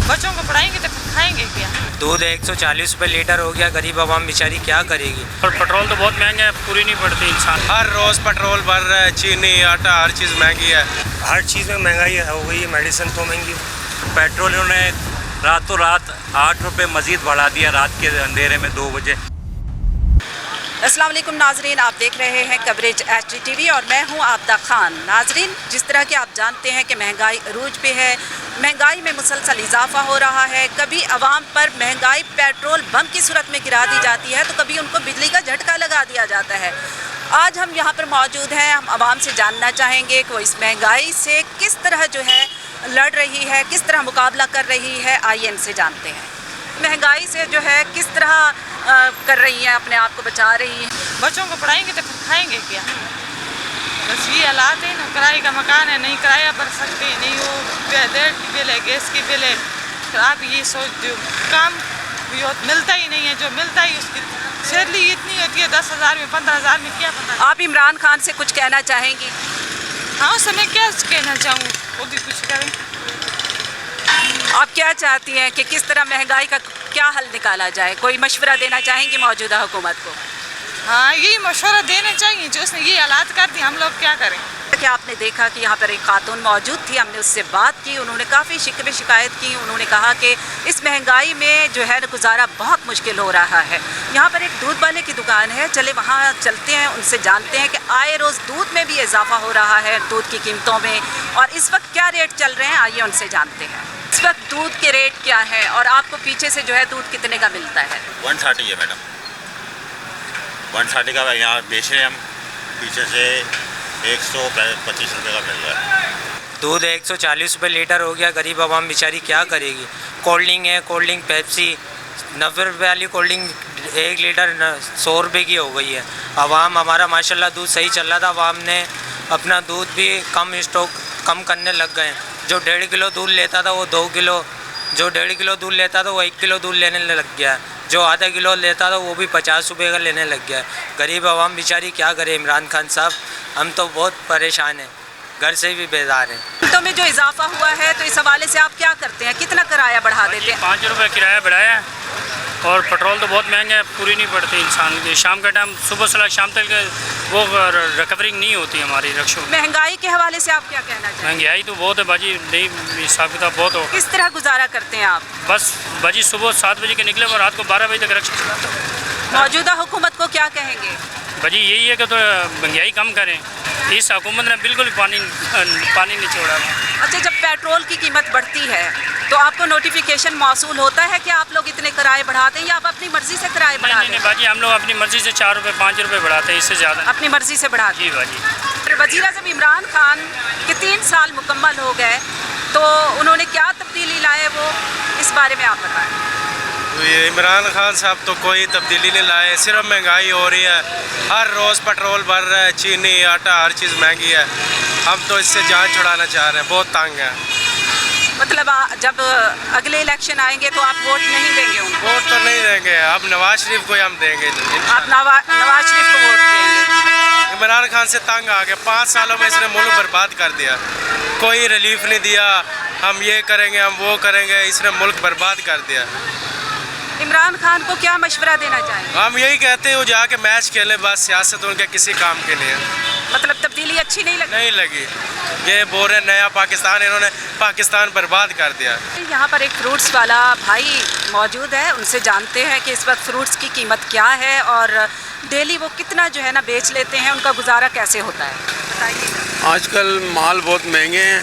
बच्चों को पढ़ाएंगे तो खाएंगे क्या? दूध 140 रुपये लीटर हो गया, गरीब आवाम बेचारी क्या करेगी। और पेट्रोल तो बहुत महंगा है, पूरी नहीं पड़ती इंसान। हर रोज़ पेट्रोल बढ़ रहा है, चीनी आटा हर चीज़ महंगी है। हर चीज़ में महंगाई हो गई है, मेडिसिन तो महंगी। पेट्रोल ने रातों रात 8 रुपये मज़ीद बढ़ा दिया रात के अंधेरे में 2 बजे। अस्सलाम वालेकुम नाजरीन, आप देख रहे हैं कवरेज HDTV और मैं हूं आबदा खान। नाजरीन, जिस तरह के आप जानते हैं कि महंगाई अरूज पे है, महंगाई में मुसलसल इजाफा हो रहा है। कभी आवाम पर महंगाई पेट्रोल बम की सूरत में गिरा दी जाती है, तो कभी उनको बिजली का झटका लगा दिया जाता है। आज हम यहाँ पर मौजूद हैं, हम आवाम से जानना चाहेंगे कि वो इस महंगाई से किस तरह जो है लड़ रही है, किस तरह मुकाबला कर रही है। आइए इनसे जानते हैं, महंगाई से जो है किस तरह कर रही हैं, अपने आप को बचा रही हैं। बच्चों को पढ़ाएंगे तो खाएंगे क्या? बस ये हालात है ना। किराए का मकान है, नहीं किराया भर सकते, नहीं वो डेढ़ की बिल है, गैस की बिल है। तो आप ये सोच दो, काम मिलता ही नहीं है, जो मिलता ही उसकी सैलरी इतनी होती है 10,000 में 15,000 में क्या पता। आप इमरान खान से कुछ कहना चाहेंगी? हाँ, उससे मैं क्या कहना चाहूँ, वो भी कुछ करें। आप क्या चाहती हैं कि किस तरह महंगाई का क्या हल निकाला जाए? कोई मशवरा देना चाहेंगी मौजूदा हुकूमत को? हाँ, यही मशवरा देने चाहिए, जो उसने ये हालात कर दी, हम लोग क्या करें। कि आपने देखा कि यहाँ पर एक खातून मौजूद थी, हमने उससे बात की, उन्होंने काफ़ी शिकवे शिकायत की। उन्होंने कहा कि इस महंगाई में जो है गुजारा बहुत मुश्किल हो रहा है। यहाँ पर एक दूध वाले की दुकान है, चले वहाँ चलते हैं, उनसे जानते हैं कि आए रोज़ दूध में भी इजाफा हो रहा है, दूध की कीमतों में, और इस वक्त क्या रेट चल रहे हैं। आइए उनसे जानते हैं इस वक्त दूध के रेट क्या है और आपको पीछे से जो है दूध कितने का मिलता है? 130 है मैडम, 130 का यहाँ बेच रहे हैं हम, पीछे से 125 रुपये का मिल रहा है। दूध 140 रुपये लीटर हो गया, गरीब आवाम बेचारी क्या करेगी। कोल्ड ड्रिंक है, कोल्ड ड्रिंक पेप्सी 90 रुपये वाली कोल्ड ड्रिंक 1 लीटर 100 रुपये की हो गई है। आवाम हमारा माशाल्लाह दूध सही चल रहा था, आवाम ने अपना दूध भी कम करने लग गए। जो 1.5 किलो दूध लेता था वो 2 किलो, जो 1.5 किलो दूध लेता था वो 1 किलो दूध लेने लग गया है। जो आधा किलो लेता था वो भी 50 रुपये का लेने लग गया है। गरीब आवाम बेचारी क्या करे। इमरान खान साहब, हम तो बहुत परेशान हैं, घर से भी बेजार हैं। कीमतों में जो इजाफा हुआ है, तो इस हवाले से आप क्या करते हैं? कितना किराया बढ़ा देते हैं? 5 रुपये किराया बढ़ाया है, और पेट्रोल तो बहुत महंगा है, पूरी नहीं पड़ती इंसान की। शाम का टाइम सुबह से शाम तक वो रिकवरिंग नहीं होती हमारी रक्षों। महंगाई के हवाले से आप क्या कहना चाहेंगे? महंगाई तो बहुत है बाजी, नहीं हिसाब किताब बहुत हो। किस तरह गुजारा करते हैं आप? बस बाजी सुबह 7 बजे के निकले और रात को 12 बजे तक रक्षा चलाता हूँ। मौजूदा हुकूमत को क्या कहेंगे? बाजी यही है कि तो महंगाई कम करें। इस हुकूमत ने बिल्कुल पानी नहीं छोड़ा। अच्छा, जब पेट्रोल की कीमत बढ़ती है तो आपको नोटिफिकेशन मौसूल होता है कि आप लोग इतने किराए बढ़ाते हैं, या आप अपनी मर्जी से किराए बढ़ाते हैं? नहीं बाजी, हम लोग अपनी मर्जी से 4 रुपये 5 रुपये बढ़ाते हैं, इससे ज़्यादा अपनी मर्जी से बढ़ाते हैं। जी बाजी। वज़ीर आज़म इमरान खान के 3 साल मुकम्मल हो गए, तो उन्होंने क्या तब्दीली लाए, वो इस बारे में आप बताएं। तो ये इमरान खान साहब तो कोई तब्दीली नहीं लाए, सिर्फ महंगाई हो रही है। हर रोज़ पेट्रोल बढ़ रहा है, चीनी आटा हर चीज़ महंगी है। हम तो इससे जान छुड़ाना चाह रहे हैं, बहुत तंग है। मतलब जब अगले इलेक्शन आएंगे तो आप वोट नहीं देंगे उनको? वोट तो नहीं देंगे, अब नवाज शरीफ को ही हम देंगे। आप नवाज शरीफ को वोट देंगे? इमरान खान से तंग आ गया, 5 सालों में इसने मुल्क बर्बाद कर दिया, कोई रिलीफ नहीं दिया। हम ये करेंगे, हम वो करेंगे, इसने मुल्क बर्बाद कर दिया। इमरान खान को क्या मशवरा देना चाहेंगे? हम यही कहते हैं वो जाके मैच खेले, बस सियासत उनके किसी काम के नहीं है। मतलब तब्दीली अच्छी नहीं लगी। ये बोल रहे नया पाकिस्तान, इन्होंने पाकिस्तान बर्बाद कर दिया। यहाँ पर एक फ्रूट्स वाला भाई मौजूद है, उनसे जानते हैं कि इस वक्त फ्रूट्स की कीमत क्या है और डेली वो कितना जो है ना बेच लेते हैं, उनका गुजारा कैसे होता है, बताइए। आजकल माल बहुत महंगे हैं,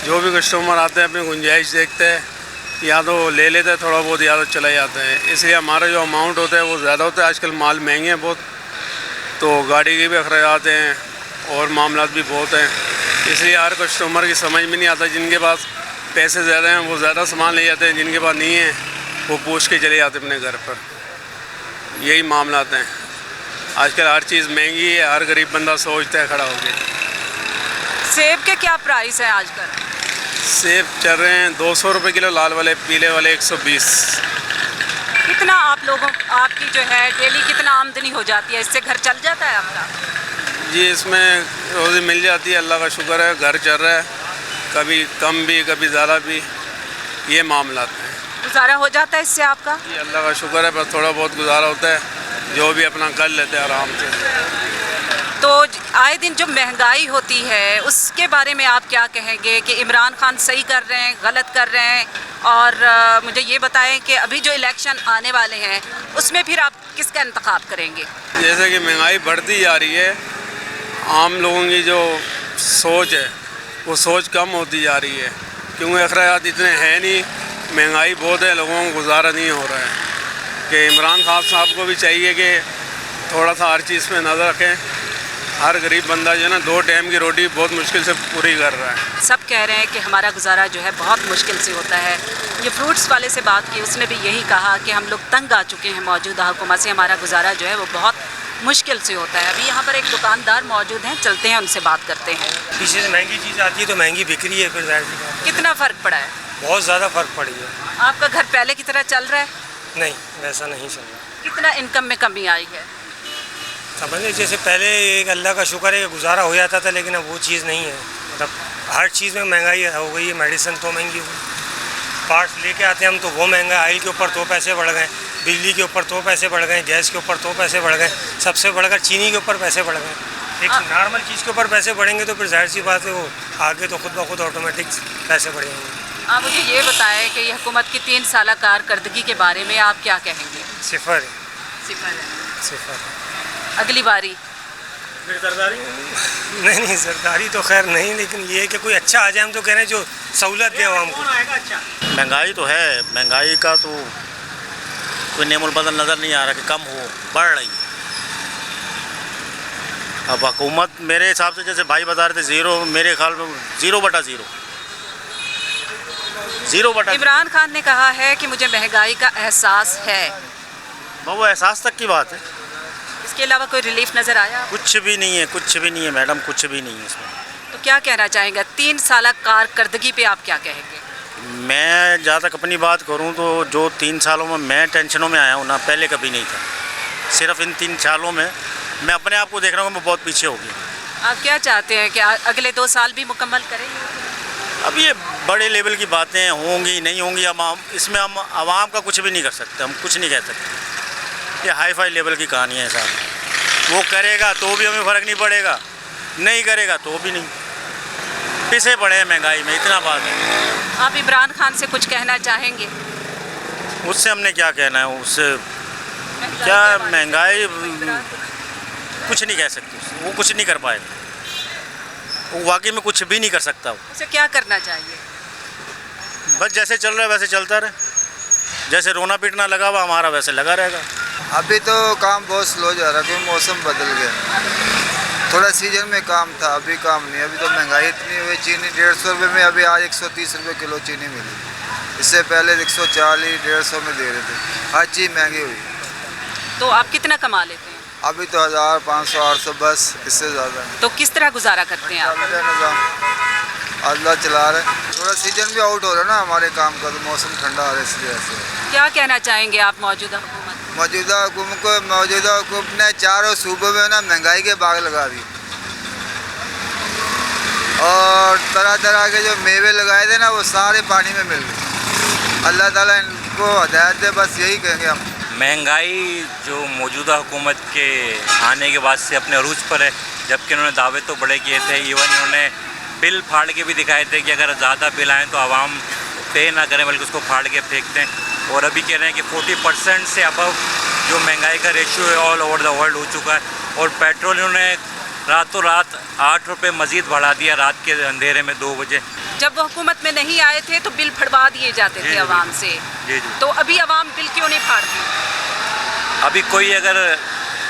जो भी कस्टमर आते हैं अपनी गुंजाइश देखते हैं, या तो ले लेते हैं थोड़ा बहुत, या तो चले जाते हैं। इसलिए हमारा जो अमाउंट होता है वो ज़्यादा होता है। आजकल माल महंगे हैं बहुत, तो गाड़ी के भी अखराजात हैं और मामलात भी बहुत हैं। इसलिए हर कस्टमर की समझ में नहीं आता। जिनके पास पैसे ज़्यादा हैं वो ज़्यादा सामान ले जाते हैं, जिनके पास नहीं है वो पूछ के चले जाते अपने घर पर। यही मामलात हैं। आजकल हर चीज़ महंगी है, हर गरीब बंदा सोचता है खड़ा होकर। सेब के क्या प्राइस है आजकल? सेब चल रहे हैं 200 रुपये किलो, लाल वाले, पीले वाले 120। कितना आप लोगों आपकी जो है डेली कितना आमदनी हो जाती है, इससे घर चल जाता है आपका? जी इसमें रोज़ी मिल जाती है, अल्लाह का शुक्र है, घर चल रहा है, कभी कम भी कभी ज़्यादा भी, ये मामला हैं। गुजारा हो जाता है इससे आपका? जी अल्लाह का शुक्र है, बस थोड़ा बहुत गुजारा होता है, जो भी अपना कर लेते हैं आराम से। तो आए दिन जो महंगाई होती है उसके बारे में आप क्या कहेंगे कि इमरान खान सही कर रहे हैं, गलत कर रहे हैं? और मुझे ये बताएं कि अभी जो इलेक्शन आने वाले हैं उसमें फिर आप किसका इंतखाब करेंगे? जैसे कि महंगाई बढ़ती जा रही है, आम लोगों की जो सोच है वो सोच कम होती जा रही है, क्योंकि अखराजात इतने हैं नहीं, महंगाई बहुत है, लोगों को गुजारा नहीं हो रहा है। कि इमरान खान साहब को भी चाहिए कि थोड़ा सा हर चीज़ पे नज़र रखें। हर गरीब बंदा जो है ना 2 टाइम की रोटी बहुत मुश्किल से पूरी कर रहा है। सब कह रहे हैं कि हमारा गुजारा जो है बहुत मुश्किल से होता है। ये फ्रूट्स वाले से बात की, उसने भी यही कहा कि हम लोग तंग आ चुके हैं मौजूदा हुकूमत से, हमारा गुजारा जो है वो बहुत मुश्किल से होता है। अभी यहाँ पर एक दुकानदार मौजूद हैं, चलते हैं उनसे बात करते हैं। पीछे से महंगी चीज़ आती है तो महंगी बिक रही है, फिर जाहिर सी बात है। कितना फ़र्क पड़ा है? बहुत ज़्यादा फ़र्क पड़ी है। आपका घर पहले की तरह चल रहा है? नहीं, वैसा नहीं चल रहा। कितना इनकम में कमी आई है? समझिए जैसे पहले एक अल्लाह का शुक्र है कि गुजारा हो जाता था, लेकिन अब वो चीज़ नहीं है। मतलब हर चीज़ में महंगाई हो गई है, मेडिसिन तो महंगी हुई, पार्ट्स लेके आते हैं हम तो वो महंगा, ऑयल के ऊपर तो पैसे बढ़ गए, बिजली के ऊपर तो पैसे बढ़ गए, गैस के ऊपर तो पैसे बढ़ गए, सबसे बढ़कर चीनी के ऊपर पैसे बढ़ गए। एक नॉर्मल चीज़ के ऊपर पैसे बढ़ेंगे तो फिर जाहिर सी बात है वो आगे तो खुद ब खुद ऑटोमेटिक पैसे बढ़ेंगे। आप मुझे ये बताएं कि ये हुकूमत की 3 साल कारकर्दगी के बारे में आप क्या कहेंगे? सिफर है, सिफर है। सिफर है। अगली बारी फिर सरदारी नहीं, सरदारी तो खैर नहीं, लेकिन ये है कि कोई अच्छा आ जाए, हम तो कह रहे हैं जो सहूलत दे आवाम को। महंगाई तो है, महंगाई का तो कोई नेमुल बदल नज़र नहीं आ रहा कि कम हो, बढ़ रही है। अब हुकूमत मेरे हिसाब से जैसे भाई बता रहे थे ज़ीरो, मेरे ख्याल में 0/0। इमरान खान ने कहा है कि मुझे महंगाई का एहसास है। वो एहसास तक की बात है, इसके अलावा कोई रिलीफ नज़र आया? कुछ भी नहीं है, कुछ भी नहीं है मैडम, कुछ भी नहीं है इसमें। तो क्या कहना चाहेंगे 3 साल कारकर्दगी पे आप क्या कहेंगे? मैं जहाँ तक अपनी बात करूँ तो जो 3 सालों में मैं टेंशनों में आया हूँ ना, पहले कभी नहीं था। सिर्फ इन 3 सालों में मैं अपने आप को देख रहा हूँ मैं बहुत पीछे हो गया। आप क्या चाहते हैं कि अगले 2 साल भी मुकम्मल करेंगे? अब ये बड़े लेवल की बातें होंगी नहीं होंगी, हम इसमें हम आवाम का कुछ भी नहीं कर सकते, हम कुछ नहीं कह सकते। ये हाई फाई लेवल की कहानी है साहब। वो करेगा तो भी हमें फ़र्क नहीं पड़ेगा, नहीं करेगा तो भी नहीं, पिसे पड़े हैं महंगाई में, इतना बात है। आप इमरान खान से कुछ कहना चाहेंगे? उससे हमने क्या कहना है, उससे क्या महंगाई कुछ नहीं कह सकते, वो कुछ नहीं कर पाएगा, वो वाकई में कुछ भी नहीं कर सकता। वो उसे क्या करना चाहिए? बस जैसे चल रहा है वैसे चलता रहे, जैसे रोना पीटना लगा हुआ हमारा वैसे लगा रहेगा। अभी तो काम बहुत स्लो जा रहा है क्योंकि मौसम बदल गया, थोड़ा सीजन में काम था, अभी काम नहीं। अभी तो महंगाई इतनी हुई, चीनी 150 रुपये में, अभी आज 130 रुपये किलो चीनी मिली, इससे पहले 140 150 में दे रहे थे। हर चीज़ महंगी हुई। तो आप कितना कमा लेते हैं? अभी तो 1000 500 800 बस, इससे ज़्यादा। तो किस तरह गुजारा करते हैं आप? अल्लाह चला रहे, थोड़ा सीजन भी आउट हो रहा है ना हमारे काम का, तो मौसम ठंडा आ रहा है इसलिए ऐसे। क्या कहना चाहेंगे आप मौजूदा हुकूमत? मौजूदा हुकूमत ने चारों सूबों में ना महंगाई के बाग लगा दी, और तरह तरह के जो मेवे लगाए थे ना वो सारे पानी में मिल गए। अल्लाह ताला इनको हदायत दे, बस यही कहेंगे हम। महंगाई जो मौजूदा हुकूमत के आने के बाद से अपने अरूज पर है, जबकि उन्होंने दावे तो बड़े किए थे, इवन उन्होंने बिल फाड़ के भी दिखाए थे कि अगर ज़्यादा बिल आएँ तो आवाम पे ना करें बल्कि उसको फाड़ के फेंक दें। और अभी कह रहे हैं कि 40% से अबव जो महंगाई का रेशियो है ऑल ओवर द वर्ल्ड हो चुका है। और पेट्रोल उन्होंने रातों रात 8 रुपये मज़ीद बढ़ा दिया रात के अंधेरे में 2 बजे। जब वो हुकूमत में नहीं आए थे तो बिल फड़वा दिए जाते थे आवाम से, जी। तो अभी आवाम बिल क्यों नहीं फाड़ती? अभी कोई अगर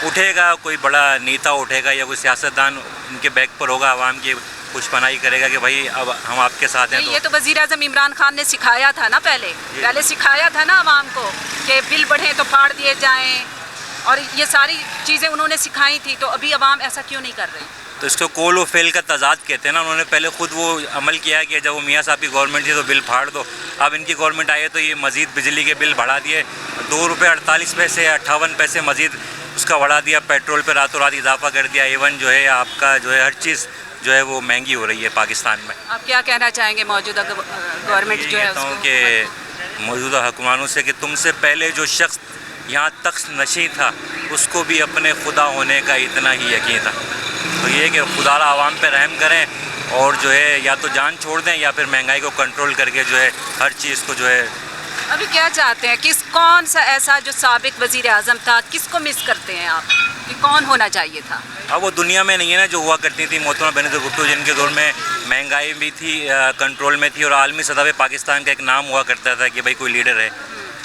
उठेगा, कोई बड़ा नेता उठेगा या कोई सियासतदान उनके बैक पर होगा, आवाम की कुछ पनाही करेगा कि भाई अब हम आपके साथ हैं। ये तो वज़ीर आज़म इमरान खान ने सिखाया था ना, पहले सिखाया था ना आवाम को कि बिल बढ़े तो फाड़ दिए जाएं, और ये सारी चीज़ें उन्होंने सिखाई थी, तो अभी अवाम ऐसा क्यों नहीं कर रही? तो इसको कोल व फेल का तजाद कहते हैं ना। उन्होंने पहले खुद वो अमल किया कि जब वो मियाँ साहब की गवर्नमेंट थी तो बिल फाड़ दो। अब इनकी गवर्नमेंट आई है तो ये मज़ीद बिजली के बिल बढ़ा दिए, 2 रुपये 48 पैसे 58 पैसे मज़ीद उसका बढ़ा दिया। पेट्रोल पे रातों रात इजाफा कर दिया। इवन जो है आपका जो है हर चीज़ जो है वो महंगी हो रही है पाकिस्तान में। आप क्या कहना चाहेंगे मौजूदा गवर्नमेंट जो है कहता हूँ उसको? कि मौजूदा हुक्मानों से कि तुमसे पहले जो शख्स यहाँ तख्त नशी था उसको भी अपने खुदा होने का इतना ही यकीन था। तो ये कि खुदा आवाम पे रहम करें और जो है या तो जान छोड़ दें या फिर महंगाई को कंट्रोल करके जो है हर चीज़ को जो है। अभी क्या चाहते हैं, कौन सा ऐसा जो साबिक वज़ीर आज़म था, किसको मिस करते हैं आप कि कौन होना चाहिए था? अब वो दुनिया में नहीं है ना जो हुआ करती थी मोहतरमा बेनज़ीर भुट्टो, जिनके दौर में महंगाई भी थी, कंट्रोल में थी और आलमी सतह पे पाकिस्तान का एक नाम हुआ करता था कि भाई कोई लीडर है।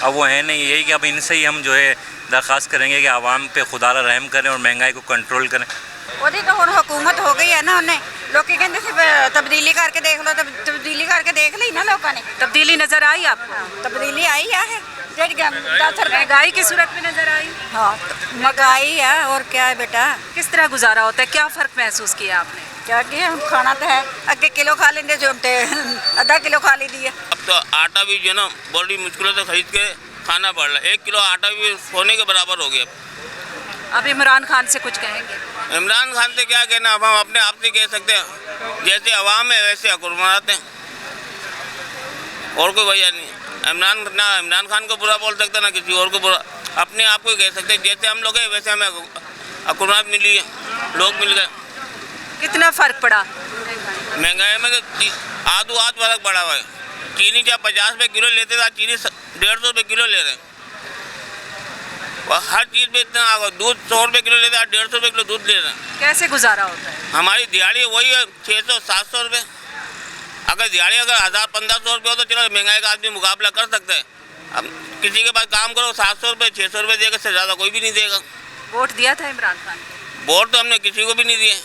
अब वो है नहीं। यही कि अब इनसे ही हम जो है दरख्वास्त करेंगे कि आवाम पे खुदा रहम करें और महंगाई को कंट्रोल करें। ਉਹਦੀ ਤਾਂ ਹੁਣ हुकूमत हो गई है ना, ਉਹਨੇ ਲੋਕੀ ਕਹਿੰਦੇ ਸੀ ਤਬਦੀਲੀ ਕਰਕੇ ਦੇਖ ਲਓ, ਤਬਦੀਲੀ ਕਰਕੇ ਦੇਖ ਲਈ ਨਾ ਲੋਕਾਂ ने। तब्दीली नज़र आई आपको? तब्दीली आई है, ਜਿਹੜੀ 10 रुपए महंगाई की सूरत में नज़र आई? हाँ, महंगाई है और क्या है बेटा। किस तरह गुजारा होता है, क्या फ़र्क महसूस किया आपने? क्या किया, हम खाना तो है अगे किलो खा लेंगे जो आधा किलो खा ली दी है। अब तो आटा भी जो है ना बड़ी मुश्किलों से खरीद के खाना पड़ रहा है। 1 किलो आटा भी सोने के बराबर हो गया। अब इमरान खान से कुछ कहेंगे? इमरान खान से क्या कहना, अब हम अपने आप से कह सकते हैं जैसे अवाम है वैसे हुक्मरान हैं, और कोई वजह नहीं है। इमरान खान को बुरा बोल सकते ना किसी और को बुरा, अपने आप को कह सकते हैं जैसे हम लोग हैं वैसे हमें हुक्मरान मिली है, लोग मिल गए। कितना फ़र्क पड़ा महंगाई में? तो आध फर्क पड़ा हुआ है। चीनी जब 50 रुपये किलो लेते थे, चीनी 150 रुपये किलो ले रहे हैं। और हर चीज़ में इतना आ गया। दूध 100 रुपये किलो लेते हैं, 150 रुपये किलो दूध ले रहे हैं। कैसे गुजारा होता है? हमारी दिहाड़ी वही है 600-700 रुपये। अगर दिहाड़ी अगर 1000-1500 रुपये हो तो चलो महंगाई का आदमी मुकाबला कर सकता है। अब किसी के पास काम करो 700 रुपये 600 रुपये देगा, इससे ज़्यादा कोई भी नहीं देगा। वोट दिया था इमरान खान को? वोट तो हमने किसी को भी नहीं दिए।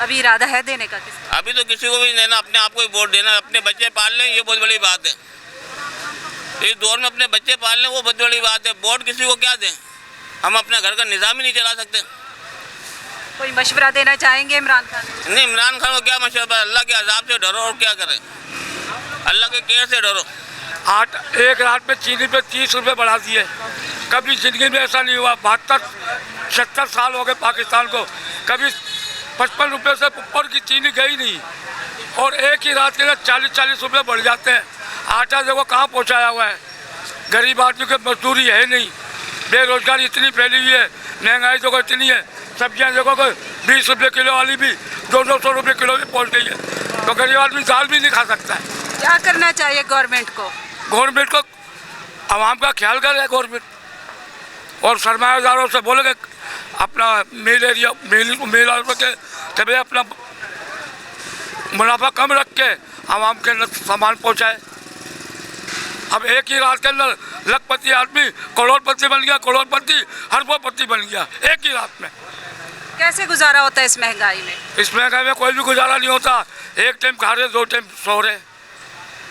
अभी इरादा है देने का? किसको? अभी तो किसी को भी नहीं देना, अपने आप को ही वोट देना। अपने बच्चे पाल लें, ये बहुत बड़ी बात है। इस दौर में अपने बच्चे पाल लें वो बहुत बड़ी बात है। वोट किसी को क्या दें, हम अपने घर का निज़ाम ही नहीं चला सकते। कोई मशवरा देना चाहेंगे इमरान खान? नहीं, इमरान खान को क्या मशवरा, अल्लाह के अजाब से डरो और क्या करें, अल्लाह के केयर से डरो। एक रात में चीनी पे 30 रुपये बढ़ा दिए। कभी ज़िंदगी में ऐसा नहीं हुआ। 72-76 साल हो गए पाकिस्तान को, कभी 55 रुपये से ऊपर की चीनी गई नहीं। और एक ही रात के अंदर 40-40 रुपये बढ़ जाते हैं। आटा देखो कहाँ पहुँचाया हुआ है। गरीब आदमी की मजदूरी है नहीं, बेरोजगारी इतनी फैली हुई है, महंगाई देखो इतनी है। सब्जियाँ देखो कि 20 रुपये किलो वाली भी 200 रुपये किलो भी पहुँच गई है। तो गरीब आदमी दाल भी नहीं खा सकता है। क्या करना चाहिए गवर्नमेंट को? गवर्नमेंट को आवाम का ख्याल करे गवर्नमेंट, और सरमायादारों से बोले कि अपना मिल के तभी अपना मुनाफा कम रख के आवाम के सामान पहुँचाए। अब एक ही रात के अंदर लखपति आदमी करोड़पति बन गया, करोड़पति अरबोपति बन गया एक ही रात में। कैसे गुजारा होता है इस महंगाई में? इस महंगाई में कोई भी गुजारा नहीं होता। एक टाइम खा रहे, 2 टाइम सो रहे।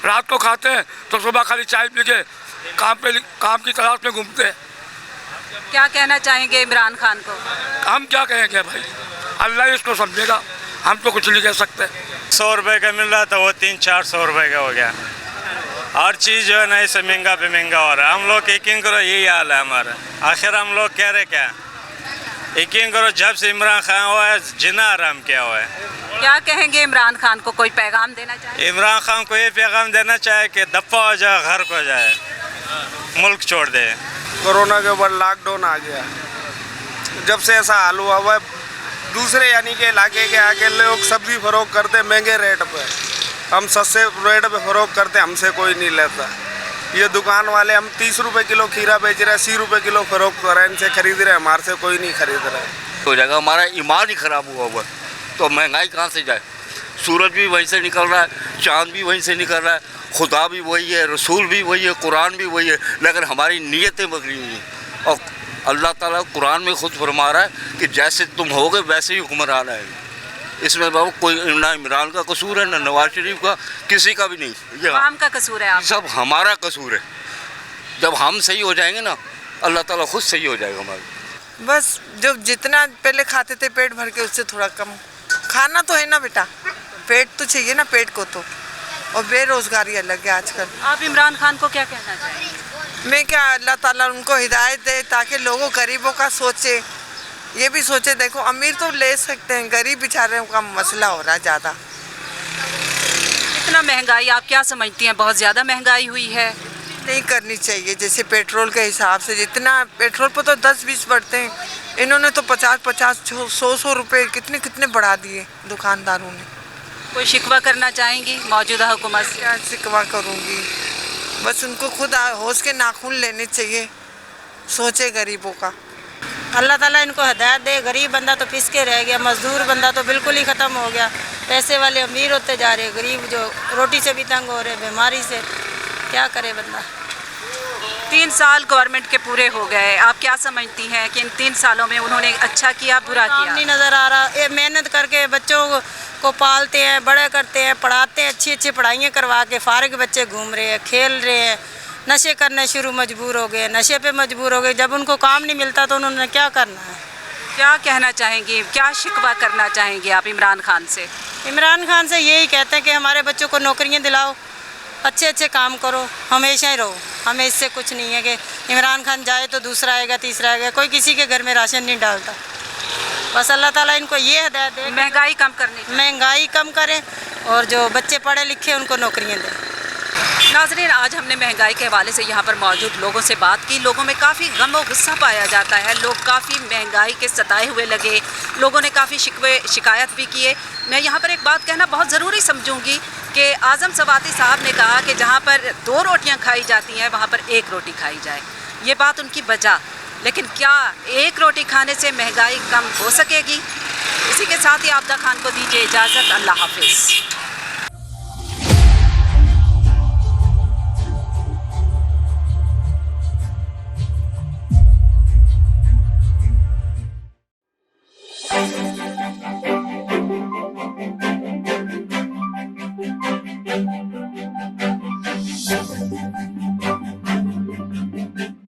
रात को खाते हैं तो सुबह खाली चाय पी के काम की तलाश में घूमते हैं। क्या कहना चाहेंगे इमरान खान को? हम क्या कहेंगे भाई, अल्लाह इसको समझेगा, हम तो कुछ नहीं कह सकते। 100 रुपये का मिल रहा था वो 300-400 रुपये का हो गया। हर चीज़ जो है ना इससे महंगा पे महंगा हो रहा है। हम लोग यकीन करो यही हाल है हमारा। आखिर हम लोग कह रहे क्या, यकीन करो जब से इमरान खान हुआ है जिना आराम किया हुआ है। क्या कहेंगे इमरान खान को, कोई पैगाम देना चाहे? इमरान खान को ये पैगाम देना चाहे कि दफ़ा हो जाए, घर को जाए, मुल्क छोड़ दे। कोरोना के बाद लॉकडाउन आ गया, जब से ऐसा हाल हुआ है दूसरे यानी कि इलाके के आके लोग सब्जी फरोख्त करते महंगे रेट पे, हम सस्ते रेट पे फरोख्त करते, हमसे कोई नहीं लेता। ये दुकान वाले हम 30 रुपये किलो खीरा बेच रहे हैं, 80 रुपये किलो फरोख्त कर रहे हैं, इनसे खरीद रहे हैं, हमारे से कोई नहीं खरीद रहा है। हो जाएगा, हमारा ईमान ही ख़राब हुआ हुआ तो महंगाई कहाँ से जाए। सूरज भी वहीं से निकल रहा है, चाँद भी वहीं से निकल रहा है, खुदा भी वही है, रसूल भी वही है, कुरान भी वही है, लेकिन हमारी नीयतें बगड़ी हुई हैं। और अल्लाह ताला कुरान में खुद फरमा रहा है कि जैसे तुम होगे वैसे ही हुक्मरान आएंगे। इसमें बाबू कोई ना इमरान का कसूर है, ना नवाज शरीफ का, किसी का भी नहीं। ये आवाम का कसूर है, सब हमारा कसूर है। जब हम सही हो जाएंगे ना अल्लाह ताला खुद सही हो जाएगा हमारा। बस जो जितना पहले खाते थे पेट भर के उससे थोड़ा कम खाना तो है ना बेटा, पेट तो चाहिए ना पेट को तो, और बेरोजगारी अलग है आजकल। आप इमरान खान को क्या कहना चाहेंगे? मैं क्या, अल्लाह ताला उनको हिदायत दे ताकि लोगों गरीबों का सोचे, ये भी सोचे। देखो अमीर तो ले सकते हैं, गरीब बेचारों का मसला हो रहा है ज़्यादा। इतना महंगाई आप क्या समझती हैं, बहुत ज़्यादा महंगाई हुई है? नहीं करनी चाहिए, जैसे पेट्रोल के हिसाब से जितना पेट्रोल पर तो 10-20 बढ़ते हैं, इन्होंने तो 50-50 100 रुपये कितने कितने बढ़ा दिए दुकानदारों ने। कोई शिकवा करना चाहेंगी मौजूदा हुकूमत से? क्या शिकवा करूँगी, बस उनको खुद होश के नाखून लेने चाहिए, सोचे गरीबों का। अल्लाह ताला इनको हिदायत दे। गरीब बंदा तो पिस के रह गया, मजदूर बंदा तो बिल्कुल ही ख़त्म हो गया। पैसे वाले अमीर होते जा रहे, गरीब जो रोटी से भी तंग हो रहे, बीमारी से, क्या करे बंदा। 3 साल गवर्नमेंट के पूरे हो गए, आप क्या समझती हैं कि इन 3 सालों में उन्होंने अच्छा किया, बुरा किया? नहीं नज़र आ रहा। ये मेहनत करके बच्चों को पालते हैं, बड़े करते हैं, पढ़ाते हैं, अच्छी अच्छी पढ़ाइयाँ करवा के फारिग बच्चे घूम रहे हैं, खेल रहे हैं, नशे करने शुरू मजबूर हो गए, नशे पे मजबूर हो गए। जब उनको काम नहीं मिलता तो उन्होंने क्या करना है? क्या कहना चाहेंगी, क्या शिकवा करना चाहेंगे आप इमरान खान से? इमरान खान से यही कहते हैं कि हमारे बच्चों को नौकरियाँ दिलाओ, अच्छे अच्छे काम करो, हमेशा ही रहो। हमें इससे कुछ नहीं है कि इमरान खान जाए तो दूसरा आएगा, तीसरा आएगा, कोई किसी के घर में राशन नहीं डालता। बस अल्लाह ताला इनको ये हिदायत दे, महंगाई कम करनी चाहिए, महंगाई कम करें और जो बच्चे पढ़े लिखे उनको नौकरियाँ दें। नाज़रीन, आज हमने महंगाई के हवाले से यहाँ पर मौजूद लोगों से बात की। लोगों में काफ़ी गम और गुस्सा पाया जाता है, लोग काफ़ी महंगाई के सताए हुए लगे, लोगों ने काफ़ी शिकायत भी किए। मैं यहाँ पर एक बात कहना बहुत ज़रूरी समझूंगी कि आज़म सवाती साहब ने कहा कि जहाँ पर 2 रोटियाँ खाई जाती हैं वहाँ पर 1 रोटी खाई जाए। ये बात उनकी वजह, लेकिन क्या 1 रोटी खाने से महंगाई कम हो सकेगी? इसी के साथ ही आबदा खान को दीजिए इजाज़त। अल्लाह हाफिज़।